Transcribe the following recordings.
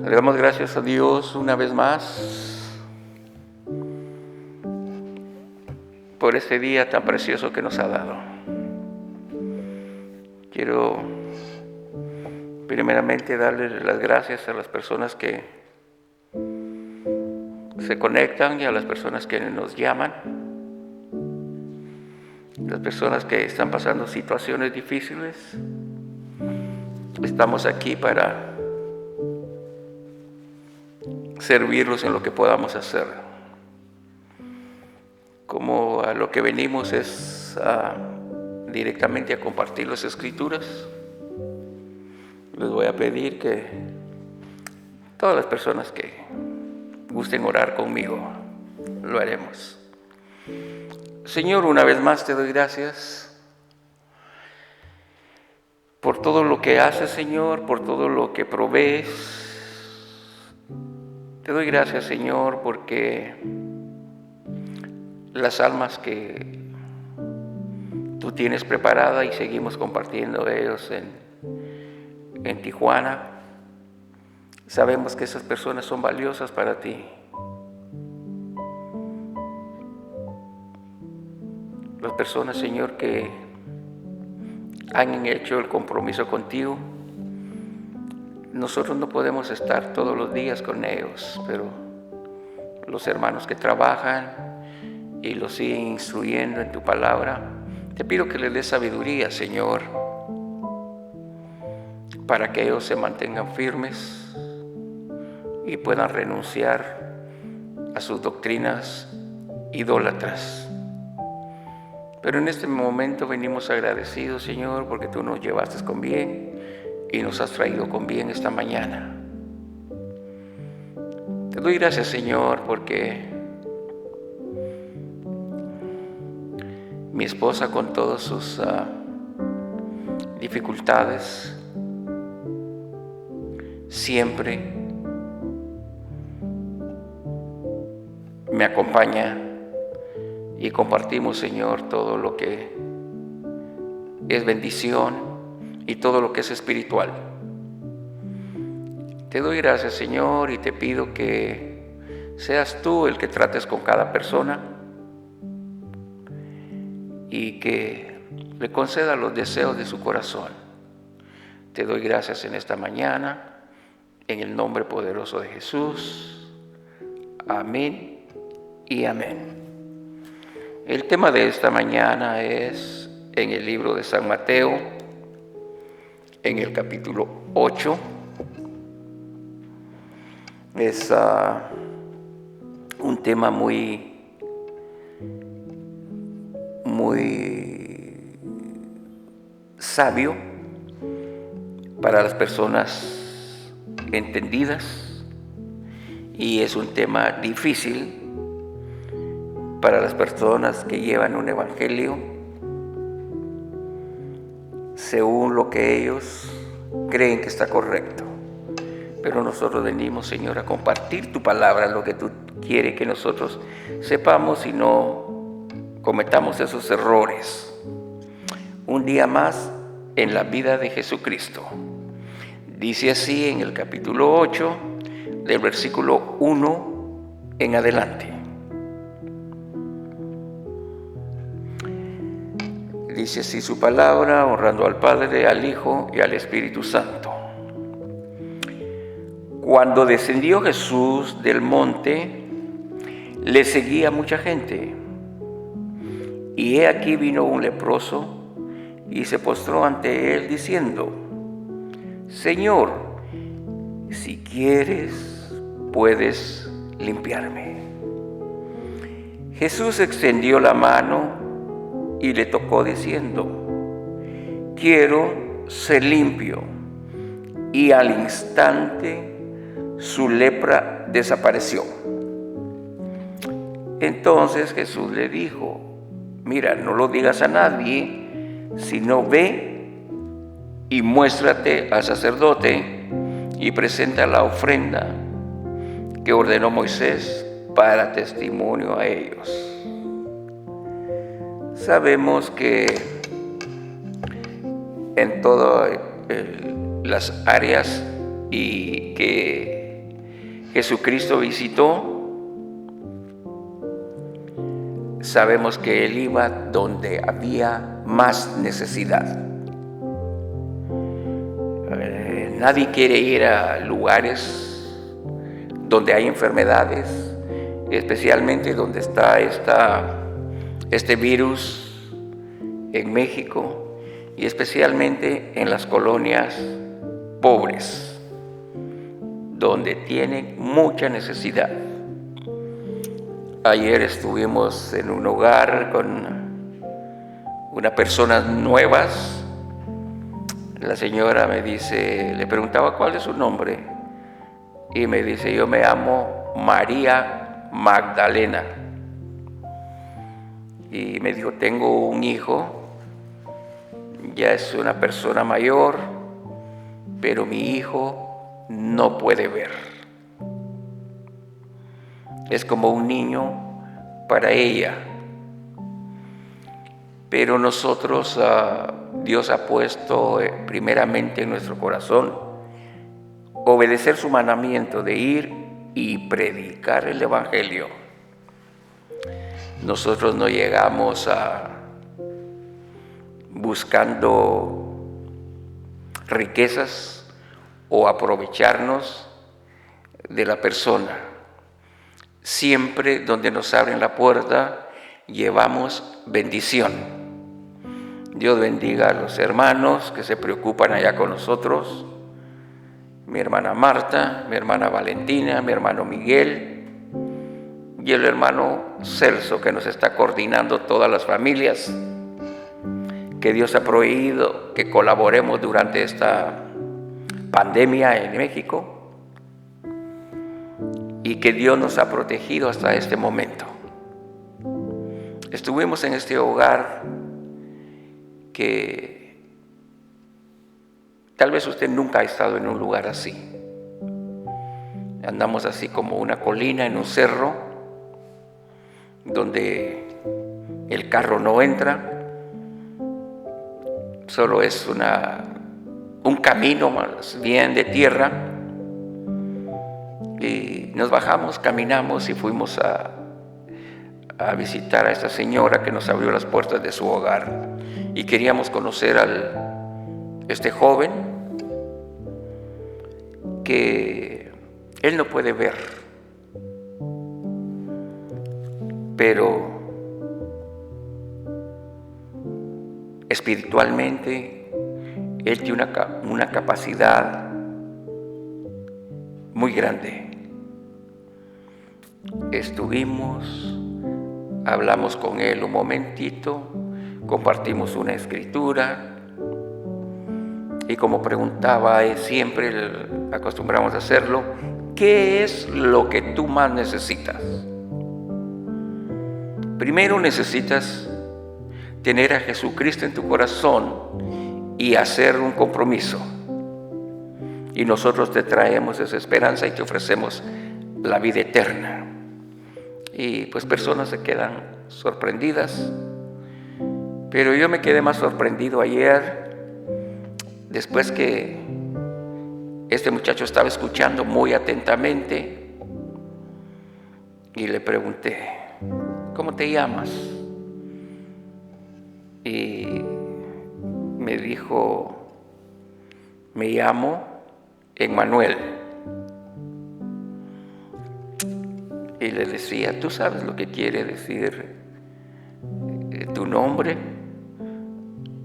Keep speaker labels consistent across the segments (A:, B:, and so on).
A: Le damos gracias a Dios una vez más por este día tan precioso que nos ha dado. Quiero primeramente darle las gracias a las personas que se conectan y a las personas que nos llaman, las personas que están pasando situaciones difíciles. Estamos aquí para servirlos en lo que podamos hacer. Como a lo que venimos es directamente a compartir las Escrituras, les voy a pedir que todas las personas que gusten orar conmigo, lo haremos. Señor, una vez más te doy gracias por todo lo que haces, Señor, por todo lo que provees. Te doy gracias, Señor, porque las almas que tú tienes preparadas y seguimos compartiendo ellos en Tijuana, sabemos que esas personas son valiosas para ti. Las personas, Señor, que han hecho el compromiso contigo, nosotros no podemos estar todos los días con ellos, pero los hermanos que trabajan y los siguen instruyendo en tu palabra, te pido que les des sabiduría, Señor, para que ellos se mantengan firmes y puedan renunciar a sus doctrinas idólatras. Pero en este momento venimos agradecidos, Señor, porque tú nos llevaste con bien y nos has traído con bien esta mañana. Te doy gracias, Señor, porque mi esposa, con todas sus dificultades, siempre me acompaña y compartimos, Señor, todo lo que es bendición y todo lo que es espiritual. Te doy gracias, Señor, y te pido que seas tú el que trates con cada persona y que le conceda los deseos de su corazón. Te doy gracias en esta mañana, en el nombre poderoso de Jesús. Amén y amén. El tema de esta mañana es en el libro de San Mateo, en el capítulo 8. Es un tema muy sabio para las personas entendidas y es un tema difícil para las personas que llevan un evangelio según lo que ellos creen que está correcto. Pero nosotros venimos, Señor, a compartir tu palabra, lo que tú quieres que nosotros sepamos y no cometamos esos errores. Un día más en la vida de Jesucristo. Dice así en el capítulo 8, del versículo 1 en adelante. Dice así su palabra, honrando al Padre, al Hijo y al Espíritu Santo. Cuando descendió Jesús del monte, le seguía mucha gente. Y he aquí vino un leproso y se postró ante él diciendo: Señor, si quieres, puedes limpiarme. Jesús extendió la mano y le tocó diciendo: quiero ser limpio. Y al instante su lepra desapareció. Entonces Jesús le dijo: mira, no lo digas a nadie, sino ve y muéstrate al sacerdote y presenta la ofrenda que ordenó Moisés para testimonio a ellos. Sabemos que en todas las áreas y que Jesucristo visitó, sabemos que Él iba donde había más necesidad. Nadie quiere ir a lugares donde hay enfermedades, especialmente donde está este virus en México y especialmente en las colonias pobres, donde tienen mucha necesidad. Ayer estuvimos en un hogar con unas personas nuevas. La señora me dice, le preguntaba cuál es su nombre y me dice, yo me llamo María Magdalena. Y me dijo, tengo un hijo, ya es una persona mayor, pero mi hijo no puede ver. Es como un niño para ella. Pero nosotros, Dios ha puesto primeramente en nuestro corazón obedecer su mandamiento de ir y predicar el Evangelio. Nosotros no llegamos buscando riquezas o aprovecharnos de la persona. Siempre donde nos abren la puerta, llevamos bendición. Dios bendiga a los hermanos que se preocupan allá con nosotros. Mi hermana Marta, mi hermana Valentina, mi hermano Miguel y el hermano Celso, que nos está coordinando todas las familias. Que Dios ha proveído que colaboremos durante esta pandemia en México y que Dios nos ha protegido hasta este momento. Estuvimos en este hogar que tal vez usted nunca ha estado en un lugar así. Andamos así como una colina en un cerro donde el carro no entra, solo es un camino más bien de tierra, y nos bajamos, caminamos y fuimos a visitar a esta señora que nos abrió las puertas de su hogar, y queríamos conocer este joven que él no puede ver, pero espiritualmente él tiene una capacidad muy grande. Estuvimos, hablamos con él un momentito, compartimos una escritura y como preguntaba siempre acostumbramos a hacerlo, ¿qué es lo que tú más necesitas? Primero necesitas tener a Jesucristo en tu corazón y hacer un compromiso. Y nosotros te traemos esa esperanza y te ofrecemos la vida eterna. Y pues personas se quedan sorprendidas. Pero yo me quedé más sorprendido ayer, después que este muchacho estaba escuchando muy atentamente y le pregunté, ¿cómo te llamas? Y me dijo, me llamo Emmanuel. Y le decía, ¿tú sabes lo que quiere decir tu nombre?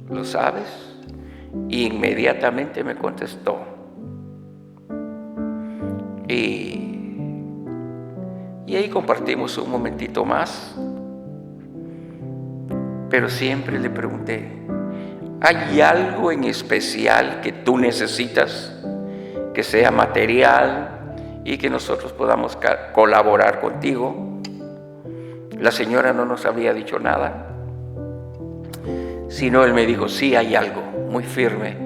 A: ¿Lo sabes? Y inmediatamente me contestó. Y ahí compartimos un momentito más. Pero siempre le pregunté, ¿hay algo en especial que tú necesitas, que sea material y que nosotros podamos colaborar contigo? La señora no nos había dicho nada, sino él me dijo, sí hay algo, muy firme.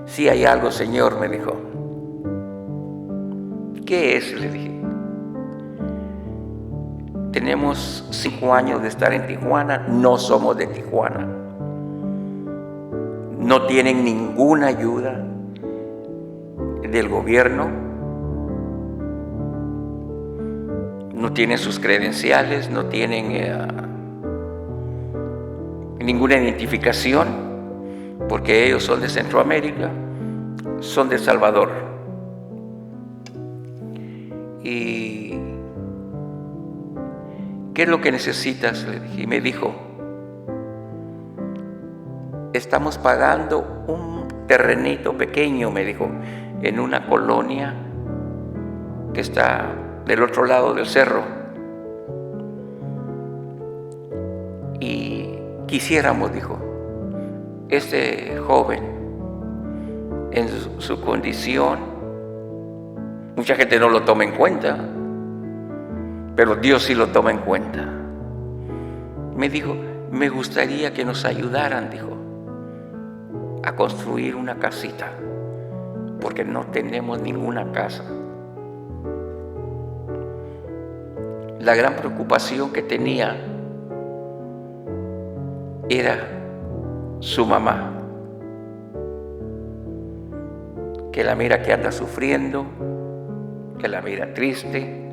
A: Sí hay algo, Señor, me dijo. ¿Qué es? Le dije. Tenemos 5 años de estar en Tijuana, no somos de Tijuana. No tienen ninguna ayuda del gobierno. no tienen sus credenciales, no tienen ninguna identificación, porque ellos son de Centroamérica, son de El Salvador. ¿Y qué es lo que necesitas?, le dije. Y me dijo: estamos pagando un terrenito pequeño, me dijo, en una colonia que está del otro lado del cerro. Y quisiéramos, dijo, este joven, en su condición, mucha gente no lo toma en cuenta, pero Dios sí lo toma en cuenta. Me dijo: me gustaría que nos ayudaran, dijo, a construir una casita, porque no tenemos ninguna casa. La gran preocupación que tenía era su mamá, que la mira que anda sufriendo, que la mira triste,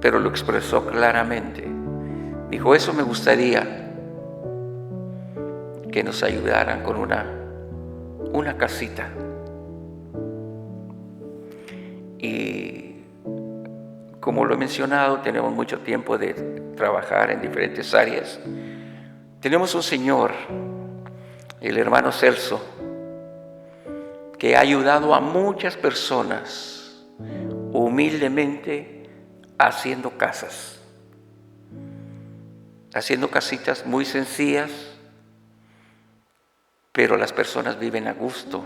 A: pero lo expresó claramente. Dijo: eso me gustaría que nos ayudaran con una casita. Y como lo he mencionado, tenemos mucho tiempo de trabajar en diferentes áreas. Tenemos un señor, el hermano Celso, que ha ayudado a muchas personas humildemente haciendo casas, haciendo casitas muy sencillas, pero las personas viven a gusto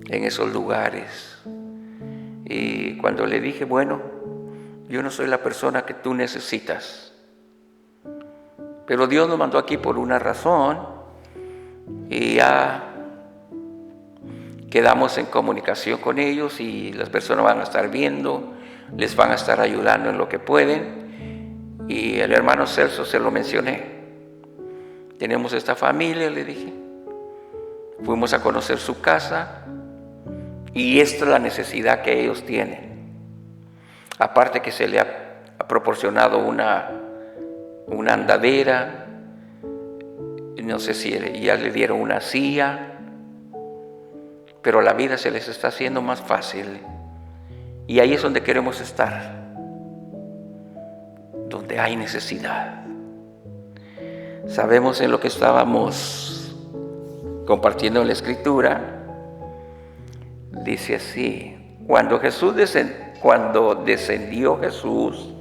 A: en esos lugares. Y cuando le dije: bueno, yo no soy la persona que tú necesitas, pero Dios nos mandó aquí por una razón, y ya quedamos en comunicación con ellos, y las personas van a estar viendo, les van a estar ayudando en lo que pueden. Y el hermano Celso se lo mencioné: tenemos esta familia, le dije, fuimos a conocer su casa y esta es la necesidad que ellos tienen. Aparte que se le ha proporcionado una andadera, no sé si ya le dieron una silla, pero la vida se les está haciendo más fácil. Y ahí es donde queremos estar, donde hay necesidad. Sabemos en lo que estábamos compartiendo en la Escritura, dice así: cuando descendió Jesús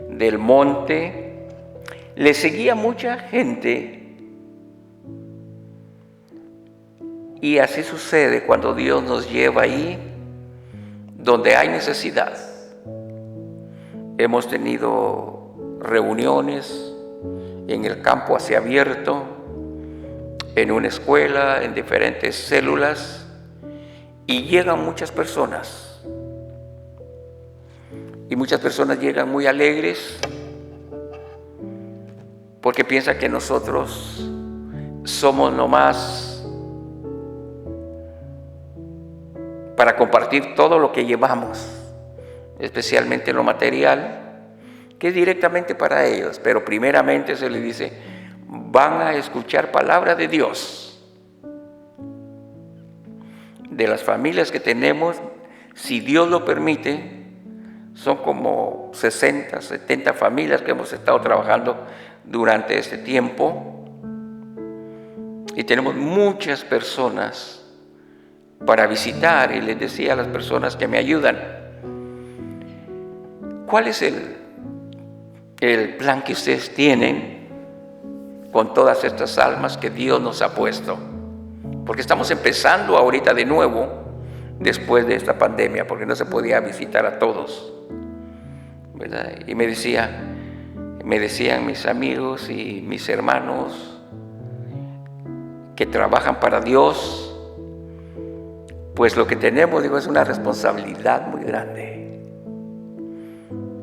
A: del monte, le seguía mucha gente. Y así sucede cuando Dios nos lleva ahí donde hay necesidad. Hemos tenido reuniones en el campo así abierto, en una escuela, en diferentes células, y llegan muchas personas. Y muchas personas llegan muy alegres porque piensan que nosotros somos nomás para compartir todo lo que llevamos, especialmente lo material, que es directamente para ellos. Pero primeramente se les dice: van a escuchar palabra de Dios. De las familias que tenemos, si Dios lo permite, son como 60, 70 familias que hemos estado trabajando durante este tiempo. Y tenemos muchas personas para visitar. Y les decía a las personas que me ayudan: ¿cuál es el plan que ustedes tienen con todas estas almas que Dios nos ha puesto? Porque estamos empezando ahorita de nuevo, después de esta pandemia, porque no se podía visitar a todos, ¿verdad? Y me decían mis amigos y mis hermanos que trabajan para Dios, pues lo que tenemos, digo, es una responsabilidad muy grande.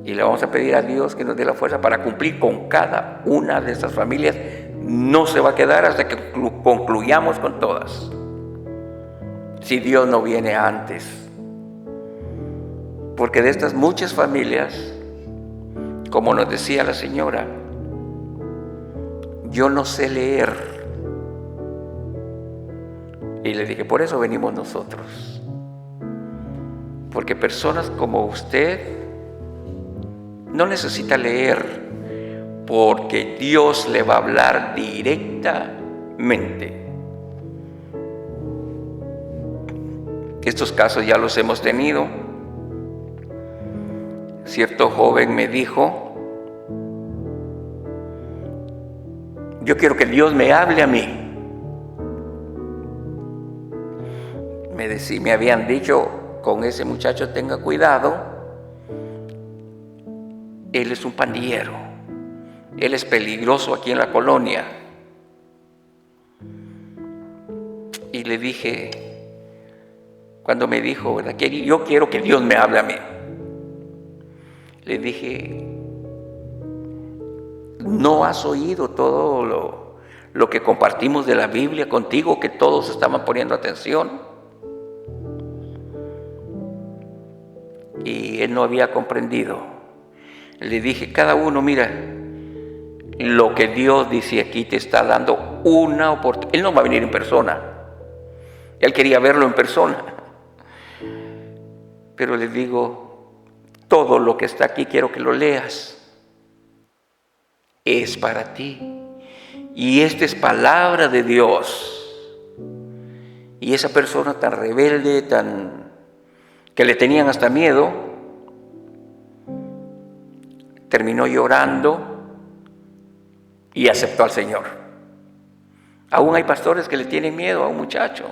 A: Y le vamos a pedir a Dios que nos dé la fuerza para cumplir con cada una de estas familias. No se va a quedar hasta que concluyamos con todas, si Dios no viene antes. Porque de estas muchas familias, como nos decía la señora, yo no sé leer. Y le dije, por eso venimos nosotros. Porque personas como usted no necesita leer, porque Dios le va a hablar directamente. Estos casos ya los hemos tenido. Cierto joven me dijo, yo quiero que Dios me hable a mí. Me habían dicho, con ese muchacho tenga cuidado, él es un pandillero, él es peligroso aquí en la colonia. Y le dije, cuando me dijo, ¿verdad?, que yo quiero que Dios me hable a mí, le dije, ¿no has oído todo lo que compartimos de la Biblia contigo, que todos estaban poniendo atención? Y él no había comprendido. Le dije, cada uno, mira, lo que Dios dice aquí te está dando una oportunidad. Él no va a venir en persona. Él quería verlo en persona. Pero le digo, todo lo que está aquí quiero que lo leas. Es para ti. Y esta es palabra de Dios. Y esa persona tan rebelde, que le tenían hasta miedo, terminó llorando y aceptó al Señor. Aún hay pastores que le tienen miedo a un muchacho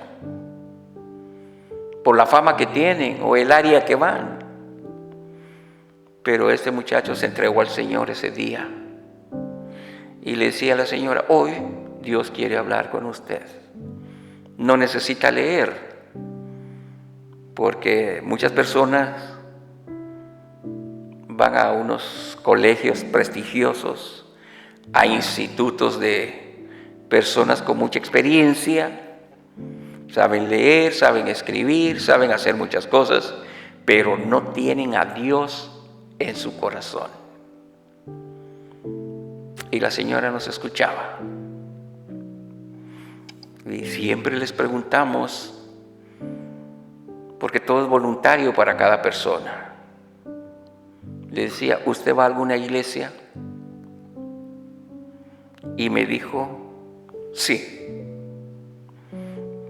A: por la fama que tienen o el área que van. Pero este muchacho se entregó al Señor ese día y le decía a la señora, hoy Dios quiere hablar con usted. No necesita leer, porque muchas personas van a unos colegios prestigiosos, a institutos de personas con mucha experiencia, saben leer, saben escribir, saben hacer muchas cosas, pero no tienen a Dios en su corazón. Y la señora nos escuchaba. Y siempre les preguntamos, porque todo es voluntario para cada persona. Le decía, ¿usted va a alguna iglesia? Y me dijo, sí.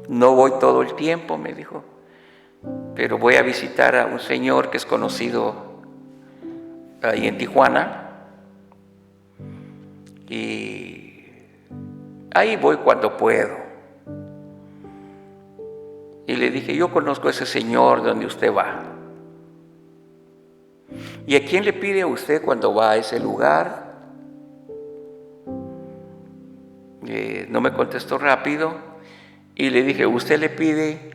A: No voy todo el tiempo, me dijo, pero voy a visitar a un señor que es conocido ahí en Tijuana. Y ahí voy cuando puedo. Y le dije, yo conozco a ese señor donde usted va. ¿Y a quién le pide a usted cuando va a ese lugar? No me contestó rápido. Y le dije, ¿usted le pide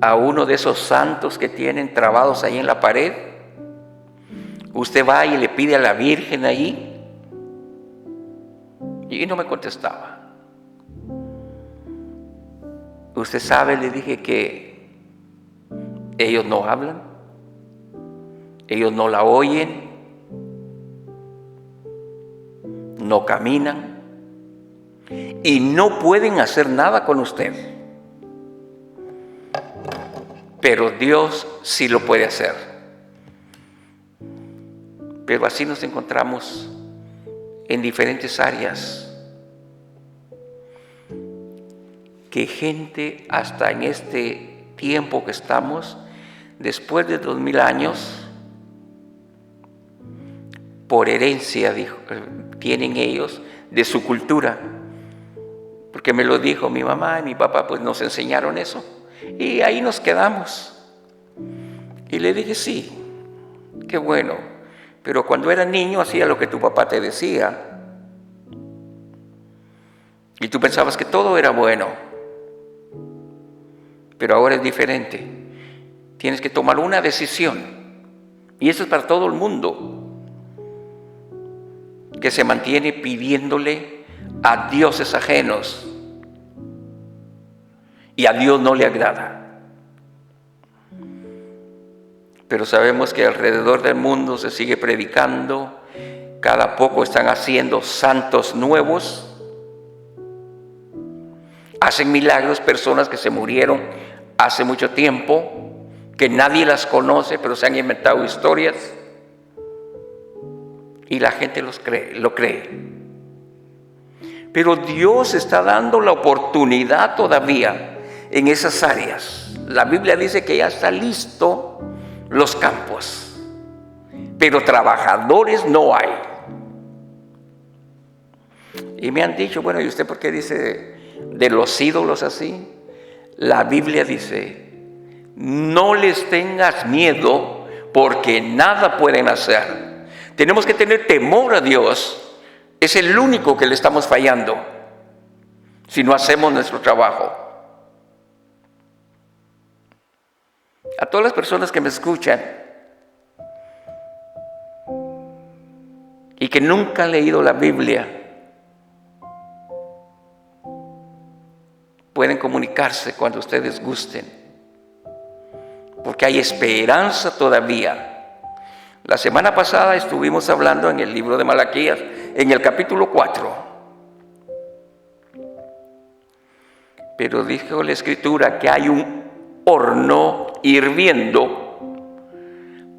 A: a uno de esos santos que tienen trabados ahí en la pared? ¿Usted va y le pide a la Virgen allí? Y no me contestaba. ¿Usted sabe? Le dije que ellos no hablan, ellos no la oyen, no caminan y no pueden hacer nada con usted. Pero Dios sí lo puede hacer. Pero así nos encontramos en diferentes áreas. Que gente hasta en este tiempo que estamos, después de 2000 años, por herencia, tienen ellos de su cultura. Porque me lo dijo mi mamá y mi papá, pues nos enseñaron eso. Y ahí nos quedamos. Y le dije, sí, qué bueno. Pero cuando era niño hacía lo que tu papá te decía. Y tú pensabas que todo era bueno. Pero ahora es diferente. Tienes que tomar una decisión. Y eso es para todo el mundo. Que se mantiene pidiéndole a dioses ajenos. Y a Dios no le agrada. pero sabemos que alrededor del mundo se sigue predicando. Cada poco están haciendo santos nuevos. Hacen milagros personas que se murieron hace mucho tiempo, que nadie las conoce, pero se han inventado historias. Y la gente lo cree. Pero Dios está dando la oportunidad todavía en esas áreas. La Biblia dice que ya está listo los campos, pero trabajadores no hay. Y me han dicho, bueno, ¿y usted por qué dice de los ídolos así? La Biblia dice, no les tengas miedo porque nada pueden hacer. Tenemos que tener temor a Dios. Es el único que le estamos fallando si no hacemos nuestro trabajo. A todas las personas que me escuchan y que nunca han leído la Biblia, pueden comunicarse cuando ustedes gusten, porque hay esperanza todavía. La semana pasada estuvimos hablando en el libro de Malaquías, en el capítulo 4. Pero dijo la Escritura que hay un horno hirviendo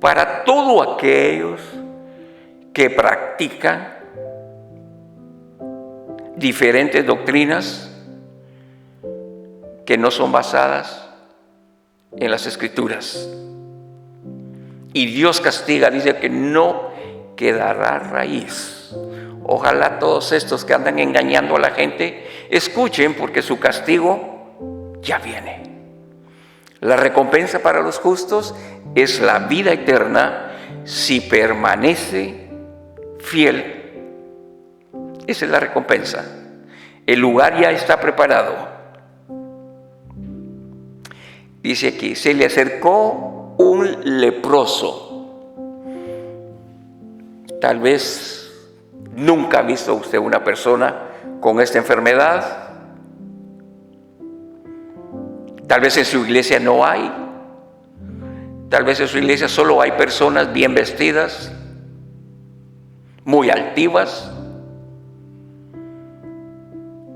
A: para todos aquellos que practican diferentes doctrinas que no son basadas en las Escrituras. Y Dios castiga, dice que no quedará raíz. Ojalá todos estos que andan engañando a la gente escuchen, porque su castigo ya viene. La recompensa para los justos es la vida eterna si permanece fiel. Esa es la recompensa. El lugar ya está preparado. Dice aquí, se le acercó un leproso. Tal vez nunca ha visto usted una persona con esta enfermedad. Tal vez en su iglesia no hay. Tal vez en su iglesia solo hay personas bien vestidas, muy altivas.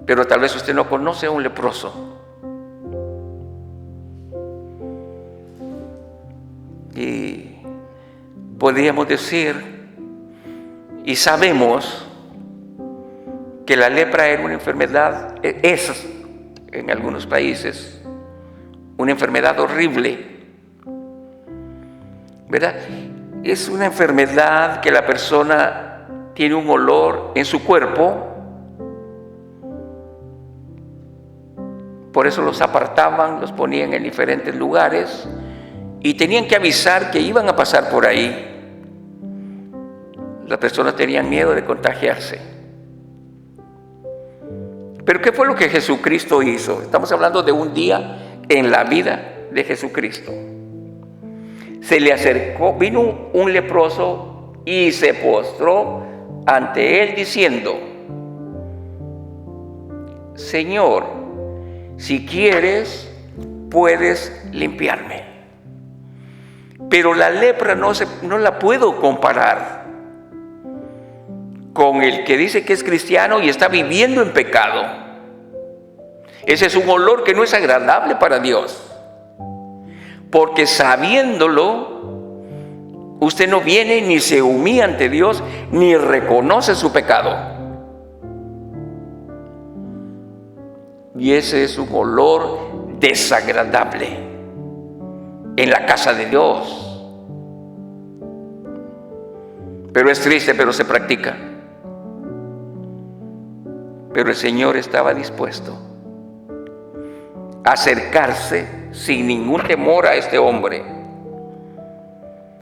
A: Pero tal vez usted no conoce a un leproso. Y podríamos decir, y sabemos, que la lepra era una enfermedad, es en algunos países, una enfermedad horrible, ¿verdad? Es una enfermedad que la persona tiene un olor en su cuerpo, por eso los apartaban, los ponían en diferentes lugares, y tenían que avisar que iban a pasar por ahí. Las personas tenían miedo de contagiarse. Pero ¿qué fue lo que Jesucristo hizo? Estamos hablando de un día en la vida de Jesucristo. Se le acercó, vino un leproso y se postró ante él diciendo: Señor, si quieres, puedes limpiarme. Pero la lepra no la puedo comparar con el que dice que es cristiano y está viviendo en pecado. Ese es un olor que no es agradable para Dios, porque sabiéndolo, usted no viene ni se humilla ante Dios ni reconoce su pecado. Y ese es un olor desagradable en la casa de Dios. Pero es triste, pero se practica. Pero el Señor estaba dispuesto a acercarse sin ningún temor a este hombre.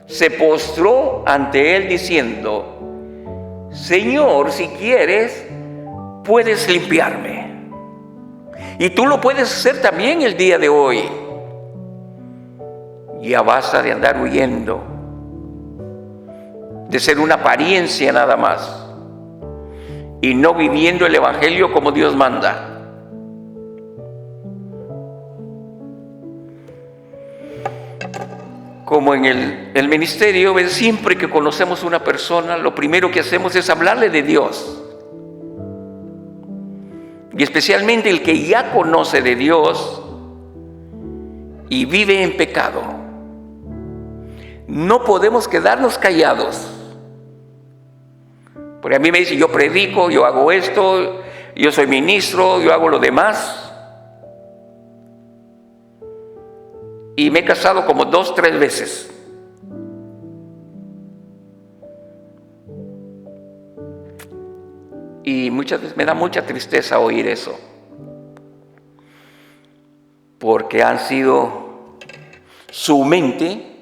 A: Se postró ante él diciendo: Señor, si quieres, puedes limpiarme. Y tú lo puedes hacer también el día de hoy. Ya basta de andar huyendo, de ser una apariencia nada más y no viviendo el evangelio como Dios manda. como en el ministerio, siempre que conocemos a una persona, lo primero que hacemos es hablarle de Dios. Y especialmente el que ya conoce de Dios y vive en pecado. No podemos quedarnos callados. Porque a mí me dicen, yo predico, yo hago esto, yo soy ministro, yo hago lo demás. Y me he casado como 2, 3 veces. Y muchas veces me da mucha tristeza oír eso. Porque han sido su mente,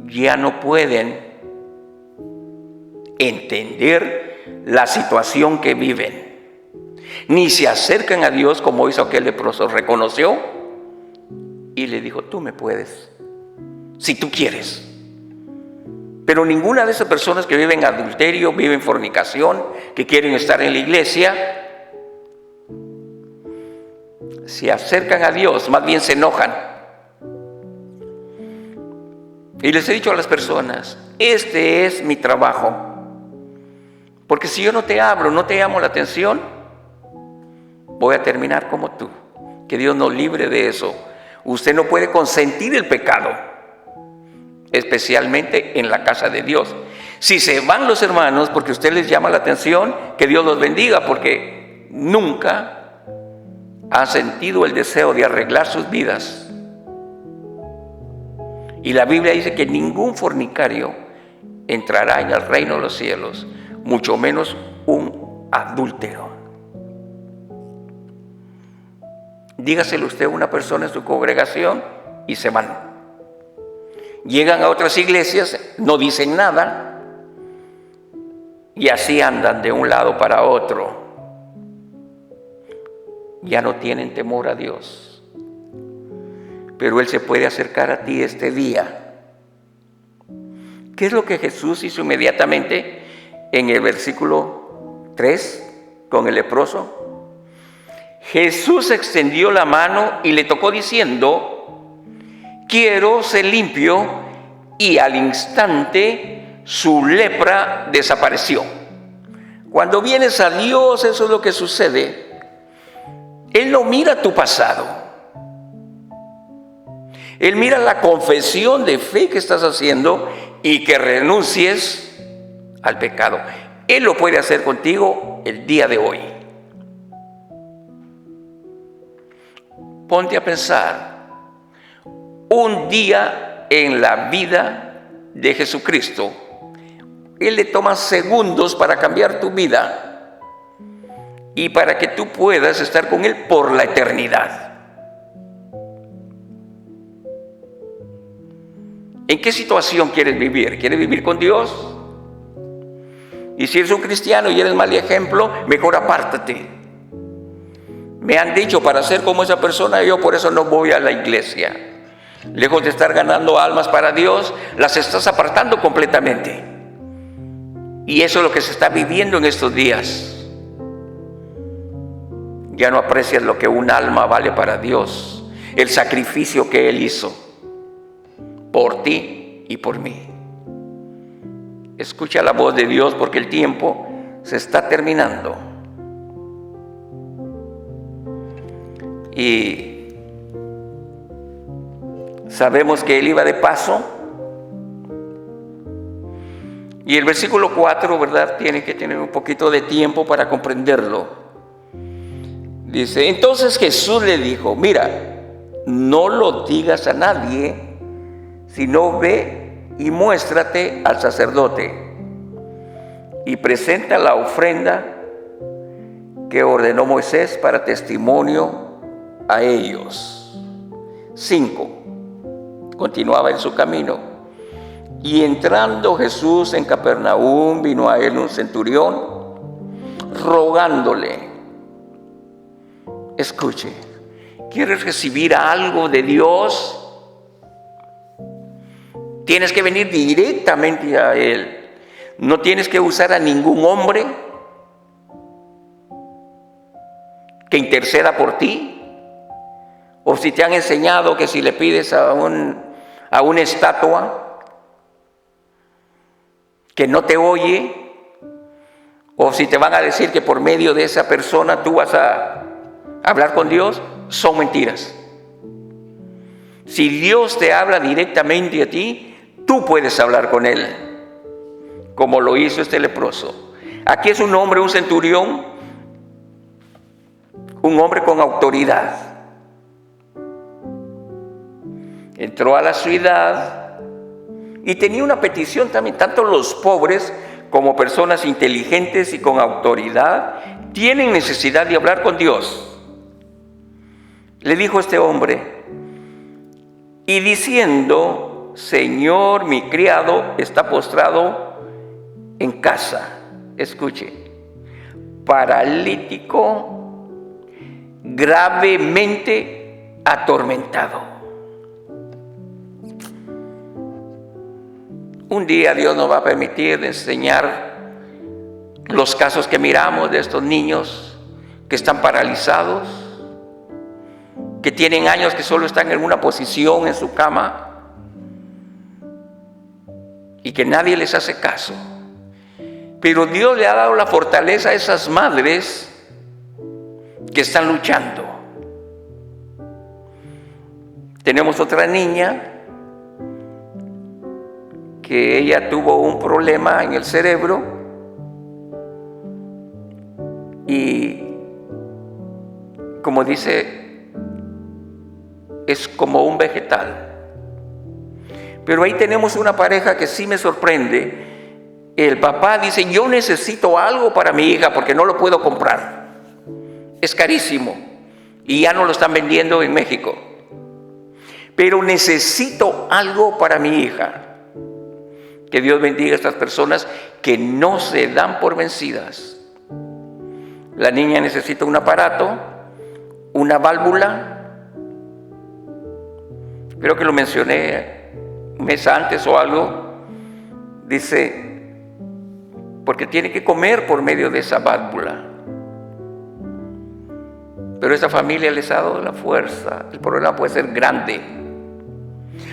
A: ya no pueden entender la situación que viven. Ni se acercan a Dios como hizo aquel leproso. Reconoció y le dijo, tú me puedes, si tú quieres. Pero ninguna de esas personas que viven adulterio, viven fornicación, que quieren estar en la iglesia, se acercan a Dios, más bien se enojan. Y les he dicho a las personas, este es mi trabajo. Porque si yo no te hablo, no te llamo la atención, voy a terminar como tú. Que Dios nos libre de eso. Usted no puede consentir el pecado, especialmente en la casa de Dios. Si se van los hermanos porque usted les llama la atención, que Dios los bendiga, porque nunca han sentido el deseo de arreglar sus vidas. Y la Biblia dice que ningún fornicario entrará en el reino de los cielos, mucho menos un adúltero. Dígaselo usted a una persona en su congregación y se van. Llegan a otras iglesias, no dicen nada y así andan de un lado para otro. Ya no tienen temor a Dios. Pero Él se puede acercar a ti este día. ¿Qué es lo que Jesús hizo inmediatamente en el versículo 3 con el leproso? Jesús extendió la mano y le tocó diciendo, quiero ser limpio, y al instante su lepra desapareció. Cuando vienes a Dios, eso es lo que sucede. Él no mira tu pasado. Él mira la confesión de fe que estás haciendo y que renuncies al pecado. Él lo puede hacer contigo el día de hoy. Ponte a pensar un día en la vida de Jesucristo. Él le toma segundos para cambiar tu vida y para que tú puedas estar con Él por la eternidad. ¿En qué situación quieres vivir? ¿Quieres vivir con Dios? Y si eres un cristiano y eres mal ejemplo, mejor apártate. Me han dicho, para ser como esa persona, yo por eso no voy a la iglesia. Lejos de estar ganando almas para Dios, las estás apartando completamente. Y eso es lo que se está viviendo en estos días. Ya no aprecias lo que un alma vale para Dios, el sacrificio que Él hizo por ti y por mí. Escucha la voz de Dios porque el tiempo se está terminando. Y sabemos que Él iba de paso. Y el versículo 4, ¿verdad? Tiene que tener un poquito de tiempo para comprenderlo. Dice, entonces Jesús le dijo, mira, no lo digas a nadie, sino ve y muéstrate al sacerdote y presenta la ofrenda que ordenó Moisés para testimonio a ellos. 5. Continuaba en su camino. Y entrando Jesús en Capernaum, vino a él un centurión, rogándole. Escuche, ¿quieres recibir algo de Dios? Tienes que venir directamente a Él. No tienes que usar a ningún hombre que interceda por ti, O si te han enseñado que si le pides a una estatua que no te oye, o si te van a decir que por medio de esa persona tú vas a hablar con Dios, son mentiras. Si Dios te habla directamente a ti, tú puedes hablar con Él, como lo hizo este leproso. Aquí es un hombre, un centurión, un hombre con autoridad. Entró a la ciudad y tenía una petición también. Tanto los pobres como personas inteligentes y con autoridad tienen necesidad de hablar con Dios. Le dijo este hombre, y diciendo: Señor, mi criado está postrado en casa. Escuche, paralítico, gravemente atormentado. Un día Dios nos va a permitir enseñar los casos que miramos de estos niños que están paralizados, que tienen años que solo están en una posición en su cama y que nadie les hace caso. Pero Dios le ha dado la fortaleza a esas madres que están luchando. Tenemos otra niña que ella tuvo un problema en el cerebro y, como dice, es como un vegetal. Pero ahí tenemos una pareja que sí me sorprende. El papá dice: yo necesito algo para mi hija porque no lo puedo comprar, es carísimo y ya no lo están vendiendo en México, pero necesito algo para mi hija. Que Dios bendiga a estas personas que no se dan por vencidas. La niña necesita un aparato, una válvula. Creo que lo mencioné un mes antes o algo. Dice, porque tiene que comer por medio de esa válvula. Pero esa familia les ha dado la fuerza. El problema puede ser grande,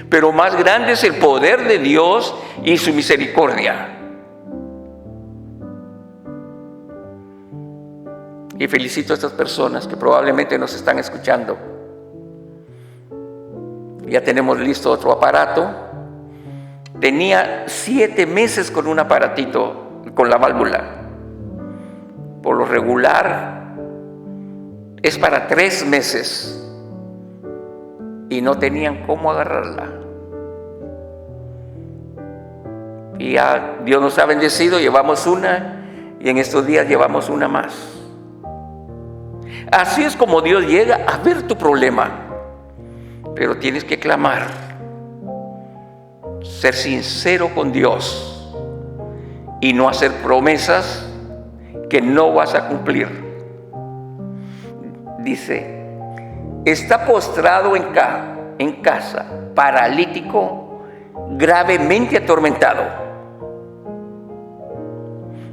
A: pero más grande es el poder de Dios y su misericordia. Y felicito a estas personas que probablemente nos están escuchando. Ya tenemos listo otro aparato. Tenía 7 meses con un aparatito, con la válvula. Por lo regular es para 3 meses. Y no tenían cómo agarrarla. Y ya Dios nos ha bendecido, llevamos una, y en estos días llevamos una más. Así es como Dios llega a ver tu problema. Pero tienes que clamar, ser sincero con Dios y no hacer promesas que no vas a cumplir. Dice: está postrado en casa, paralítico, gravemente atormentado.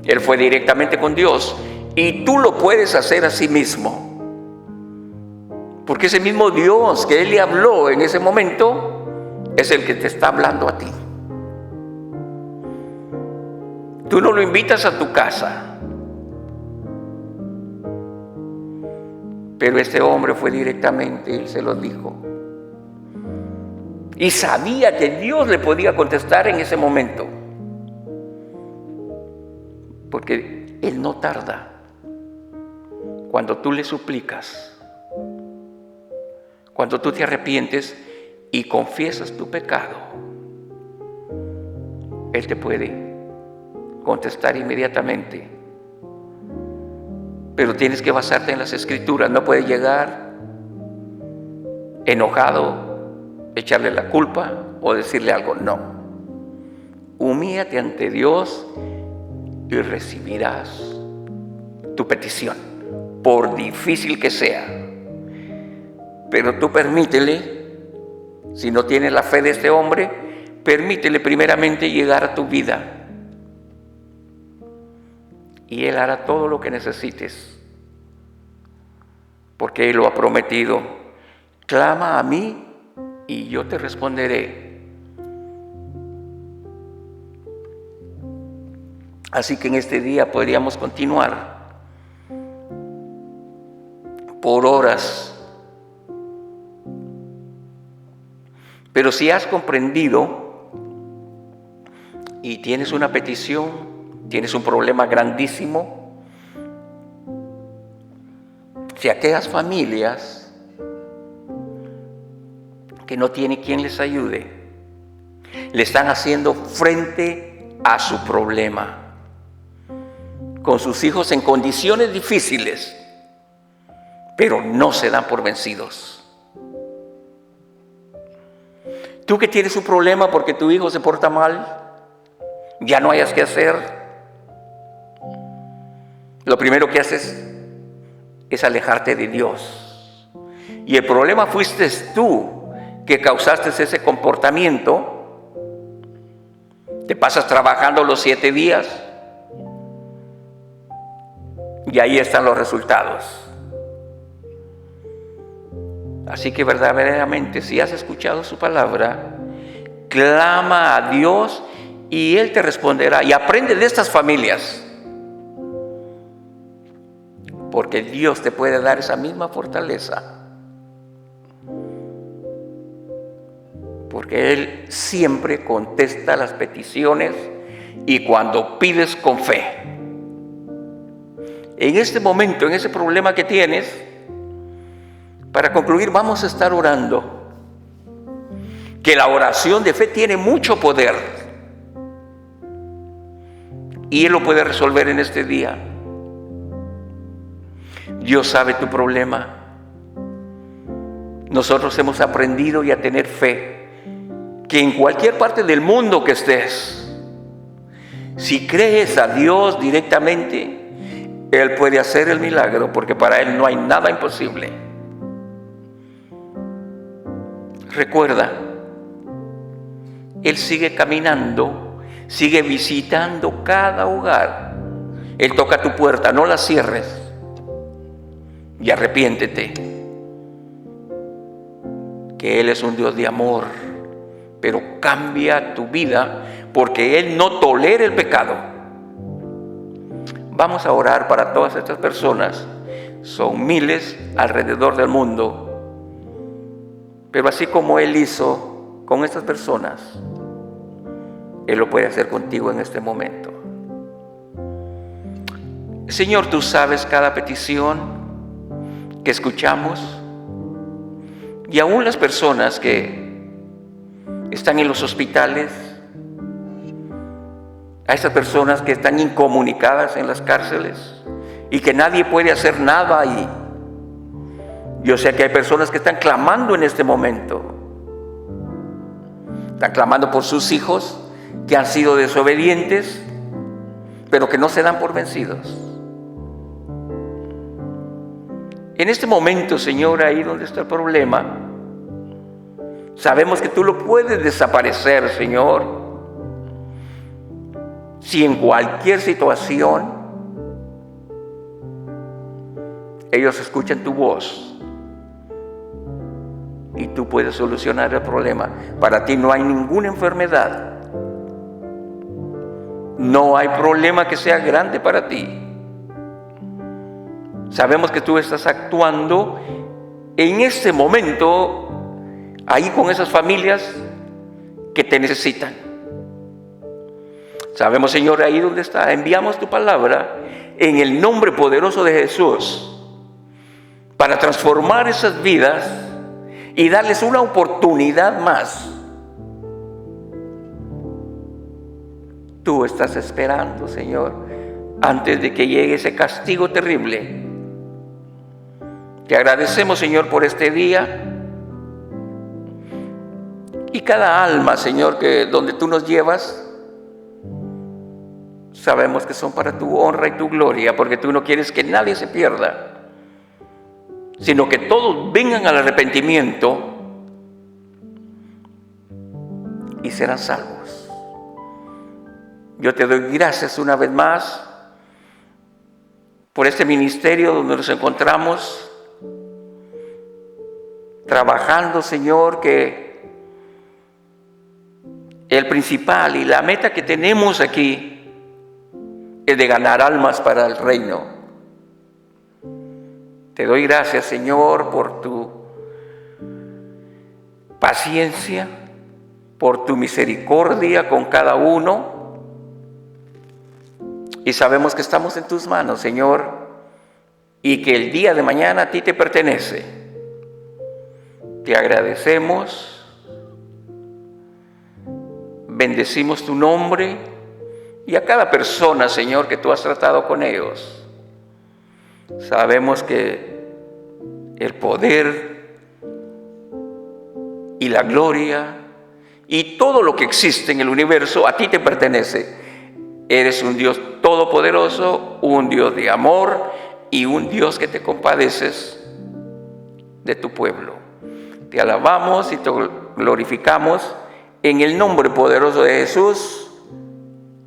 A: Él fue directamente con Dios y tú lo puedes hacer a sí mismo. Porque ese mismo Dios que Él le habló en ese momento es el que te está hablando a ti. Tú no lo invitas a tu casa. Pero este hombre fue directamente, él se lo dijo. Y sabía que Dios le podía contestar en ese momento. Porque Él no tarda. Cuando tú le suplicas, cuando tú te arrepientes y confiesas tu pecado, Él te puede contestar inmediatamente. Pero tienes que basarte en las Escrituras. No puedes llegar enojado, echarle la culpa o decirle algo. No. Humíllate ante Dios y recibirás tu petición, por difícil que sea. Pero tú permítele, si no tienes la fe de este hombre, permítele primeramente llegar a tu vida. Y Él hará todo lo que necesites, porque Él lo ha prometido. Clama a mí y yo te responderé. Así que en este día podríamos continuar por horas. Pero si has comprendido y tienes una petición, tienes un problema grandísimo, si aquellas familias que no tienen quien les ayude, le están haciendo frente a su problema, con sus hijos en condiciones difíciles, pero no se dan por vencidos. Tú que tienes un problema porque tu hijo se porta mal, ya no hayas que hacer, lo primero que haces es alejarte de Dios. Y el problema fuiste tú que causaste ese comportamiento. Te pasas trabajando los 7 días y ahí están los resultados. Así que verdaderamente, si has escuchado su palabra, clama a Dios y Él te responderá. Y aprende de estas familias, porque Dios te puede dar esa misma fortaleza. Porque Él siempre contesta las peticiones y cuando pides con fe. En este momento, en ese problema que tienes, para concluir, vamos a estar orando. Que la oración de fe tiene mucho poder. Y Él lo puede resolver en este día. Dios sabe tu problema. Nosotros hemos aprendido y a tener fe. Que en cualquier parte del mundo que estés, si crees a Dios directamente, Él puede hacer el milagro, porque para Él no hay nada imposible. Recuerda, Él sigue caminando, sigue visitando cada hogar. Él toca tu puerta, no la cierres y arrepiéntete. Que Él es un Dios de amor, pero cambia tu vida porque Él no tolera el pecado. Vamos a orar para todas estas personas. Son miles alrededor del mundo. Pero así como Él hizo con estas personas, Él lo puede hacer contigo en este momento. Señor, tú sabes cada petición que escuchamos y aún las personas que están en los hospitales, a esas personas que están incomunicadas en las cárceles y que nadie puede hacer nada ahí. Yo sé que hay personas que están clamando en este momento. Están clamando por sus hijos que han sido desobedientes, pero que no se dan por vencidos. En este momento, Señor, ahí donde está el problema, sabemos que tú lo puedes desaparecer, Señor. Si en cualquier situación ellos escuchan tu voz y tú puedes solucionar el problema. Para ti no hay ninguna enfermedad. No hay problema que sea grande para ti. Sabemos que tú estás actuando en este momento ahí con esas familias que te necesitan. Sabemos, Señor, ahí donde está, enviamos tu palabra en el nombre poderoso de Jesús para transformar esas vidas y darles una oportunidad más. Tú estás esperando, Señor, antes de que llegue ese castigo terrible. Te agradecemos, Señor, por este día. Y cada alma, Señor, que donde tú nos llevas, sabemos que son para tu honra y tu gloria, porque tú no quieres que nadie se pierda, sino que todos vengan al arrepentimiento y serán salvos. Yo te doy gracias una vez más por este ministerio donde nos encontramos. trabajando, Señor, que el principal y la meta que tenemos aquí es de ganar almas para el reino. Te doy gracias, Señor, por tu paciencia, por tu misericordia con cada uno. Y sabemos que estamos en tus manos, Señor, y que el día de mañana a ti te pertenece. Te agradecemos, bendecimos tu nombre y a cada persona, Señor, que tú has tratado con ellos. Sabemos que el poder y la gloria y todo lo que existe en el universo a ti te pertenece. Eres un Dios todopoderoso, un Dios de amor y un Dios que te compadeces de tu pueblo. Te alabamos y te glorificamos en el nombre poderoso de Jesús.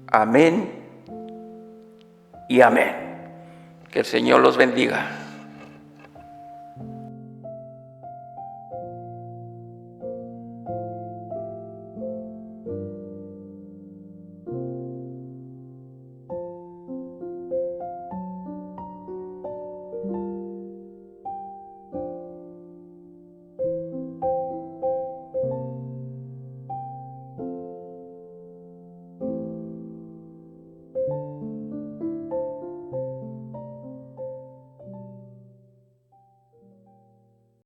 A: Amén y amén. Que el Señor los bendiga.